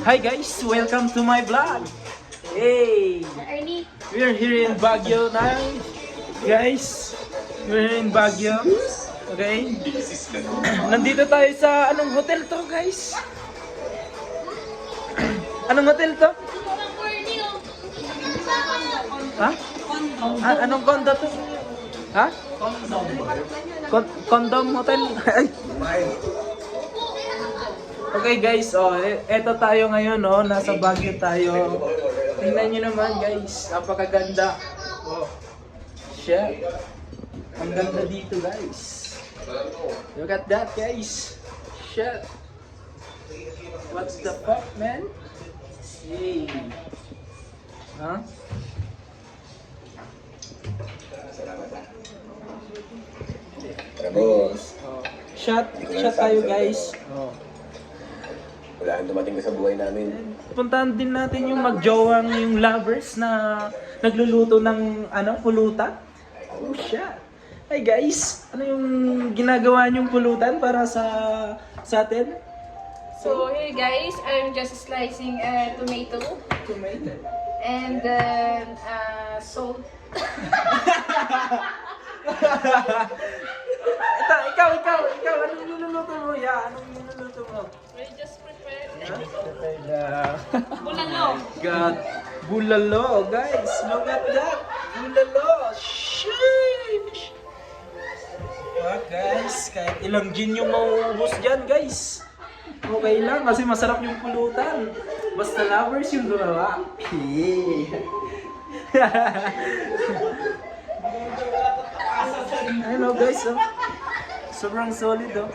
Hi guys, welcome to my vlog. Hey, we're here in Baguio now, guys. We're here in Baguio. Okay. Nandito tayo sa anong hotel to, guys? Anong hotel to? Ha? Anong condo to? Ha? Condom hotel? Okay guys, eto tayo ngayon, nasa Baguio tayo. Tingnan nyo naman guys, napakaganda. Oh, shit. Ang ganda dito guys. Look at that guys. Shit. What the fuck man? Hey. Huh? Boss, Shot tayo guys. Oh. wala ang dumating sa buhay namin. Puntahan din natin yung magjowang yung lovers na nagluluto ng pulutan. Oh shit. Hey guys, ano yung ginagawa niyong pulutan para sa atin? So here guys, I'm just slicing tomato and then salt. Ikaw, anong niluluto mo? Anong niluluto mo? We just prepared Bulalo. God, bulalo, guys. Look at that. Bulalo. Sheesh. Guys, kahit ilang gin yung mauubos dyan, guys. Okay lang kasi masarap yung pulutan. Basta lovers yung gumawa. Ayun guys, sobrang solid Oh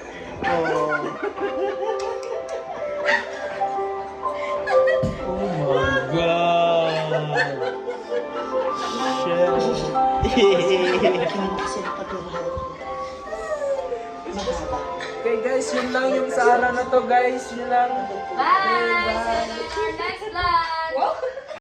my God! Shit! Okay guys, yun lang yung sa araw na to guys. Yun lang. Bye! See you in our next vlog!